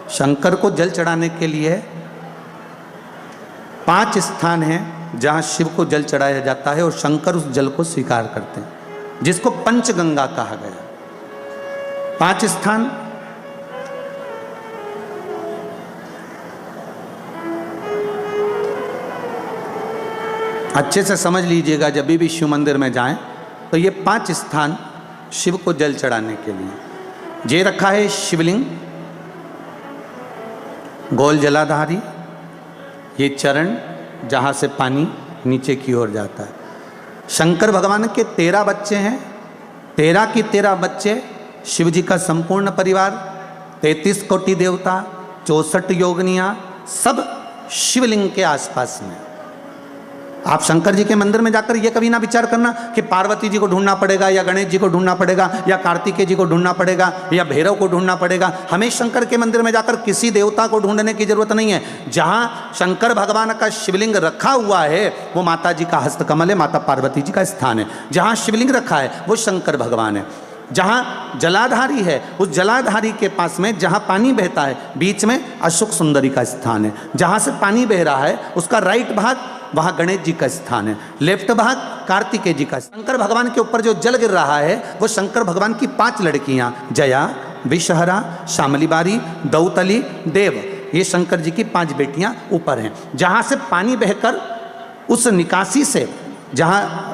शंकर को जल चढ़ाने के लिए 5 स्थान हैं जहाँ शिव को जल चढ़ाया जाता है और शंकर उस जल को स्वीकार करते हैं, जिसको पंचगंगा कहा गया। 5 स्थान अच्छे से समझ लीजिएगा, जब भी शिव मंदिर में जाएं तो ये 5 स्थान शिव को जल चढ़ाने के लिए ये रखा है। शिवलिंग, गोल जलाधारी, ये चरण जहाँ से पानी नीचे की ओर जाता है। शंकर भगवान के 13 बच्चे हैं, 13 की 13 बच्चे शिव जी का संपूर्ण परिवार, 33 कोटि देवता, 64 योगिनियाँ, सब शिवलिंग के आसपास में। आप शंकर जी के मंदिर में जाकर ये कभी ना विचार करना कि पार्वती जी को ढूंढना पड़ेगा या गणेश जी को ढूंढना पड़ेगा या कार्तिकेय जी को ढूंढना पड़ेगा या भैरव को ढूंढना पड़ेगा। हमें शंकर के मंदिर में जाकर किसी देवता को ढूंढने की जरूरत नहीं है। जहाँ शंकर भगवान का शिवलिंग रखा हुआ है वो माता जी का हस्तकमल है, माता पार्वती जी का स्थान है। जहाँ शिवलिंग रखा है वो शंकर भगवान है। जहाँ जलाधारी है उस जलाधारी के पास में जहाँ पानी बहता है बीच में अशोक सुंदरी का स्थान है। जहाँ से पानी बह रहा है उसका राइट भाग वहाँ गणेश जी का स्थान है, लेफ्ट भाग कार्तिकेय जी का। शंकर भगवान के ऊपर जो जल गिर रहा है वो शंकर भगवान की 5 लड़कियाँ जया, विषहरा, शामलीबारी, दौतली, देव, ये शंकर जी की 5 बेटियाँ ऊपर हैं। जहाँ से पानी बहकर उस निकासी से, जहाँ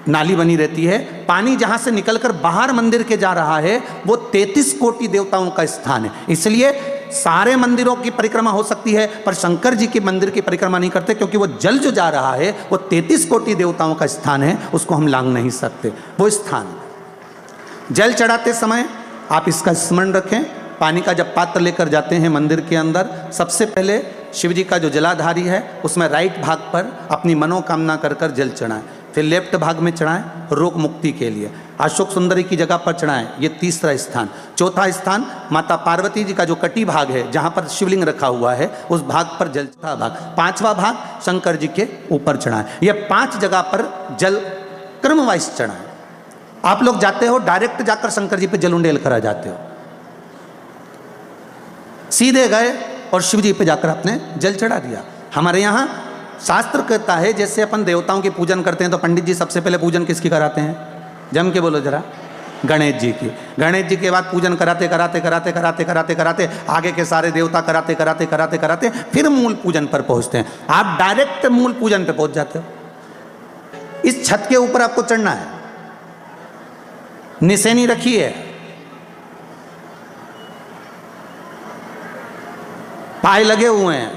नाली बनी रहती है, पानी जहाँ से निकलकर बाहर मंदिर के जा रहा है वो 33 कोटि देवताओं का स्थान है। इसलिए सारे मंदिरों की परिक्रमा हो सकती है पर शंकर जी के मंदिर की परिक्रमा नहीं करते, क्योंकि वो जल जो जा रहा है वो 33 कोटि देवताओं का स्थान है, उसको हम लांघ नहीं सकते। वो स्थान जल चढ़ाते समय आप इसका स्मरण रखें। पानी का जब पात्र लेकर जाते हैं मंदिर के अंदर, सबसे पहले शिव जी का जो जलाधारी है उसमें राइट भाग पर अपनी मनोकामना कर कर जल चढ़ाएं, फिर लेफ्ट भाग में चढ़ाएं रोग मुक्ति के लिए। अशोक सुंदरी की जगह पर चढ़ाएं, ये 3रा स्थान। 4था स्थान माता पार्वती जी का जो कटी भाग है जहाँ पर शिवलिंग रखा हुआ है उस भाग पर जल। 4था भाग, 5वां भाग शंकर जी के ऊपर चढ़ाएं। ये 5 जगह पर जल क्रम वाइज चढ़ाएं। आप लोग जाते हो डायरेक्ट जाकर शंकर जी पे जल उंडेल करा जाते हो, सीधे गए और शिव जी पे जाकर आपने जल चढ़ा दिया। हमारे यहाँ शास्त्र कहता है जैसे अपन देवताओं की पूजन करते हैं तो पंडित जी सबसे पहले पूजन किसकी कराते हैं? जम के बोलो जरा। गणेश जी की। गणेश जी के बाद पूजन कराते कराते कराते कराते कराते कराते आगे के सारे देवता कराते कराते कराते कराते फिर मूल पूजन पर पहुंचते हैं। आप डायरेक्ट मूल पूजन पे पहुंच जाते हो। इस छत के ऊपर आपको चढ़ना है, निशानी रखी है, पाए लगे हुए हैं।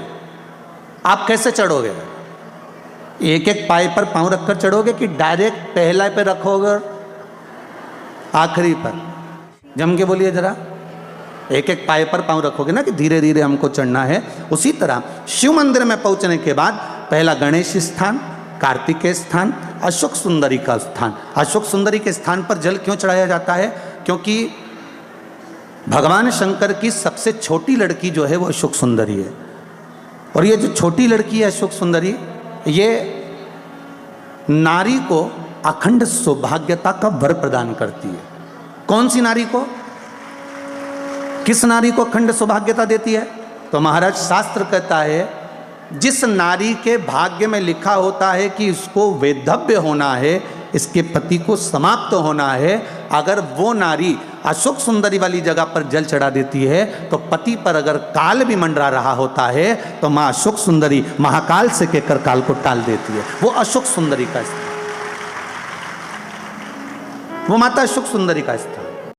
आप कैसे चढ़ोगे? एक एक पाए पर पांव रखकर चढ़ोगे कि डायरेक्ट पहला पे रखोगे आखिरी पर? जम के बोलिए जरा। एक एक पाए पर पांव रखोगे ना कि धीरे धीरे हमको चढ़ना है। उसी तरह शिव मंदिर में पहुंचने के बाद पहला गणेश स्थान, कार्तिकेय स्थान, अशोक सुंदरी का स्थान। अशोक सुंदरी के स्थान पर जल क्यों चढ़ाया जाता है? क्योंकि भगवान शंकर की सबसे छोटी लड़की जो है वो अशोक सुंदरी है। और ये जो छोटी लड़की है अशोक सुंदरी, ये नारी को अखंड सौभाग्यता का वर प्रदान करती है। कौन सी नारी को? किस नारी को अखंड सौभाग्यता देती है? तो महाराज शास्त्र कहता है जिस नारी के भाग्य में लिखा होता है कि इसको वैधव्य होना है, इसके पति को समाप्त होना है, अगर वो नारी अशोक सुंदरी वाली जगह पर जल चढ़ा देती है तो पति पर अगर काल भी मंडरा रहा होता है तो माँ अशोक सुंदरी महाकाल से कहकर काल को टाल देती है। वो अशोक सुंदरी का स्थान, वो माता अशोक सुंदरी का स्थान।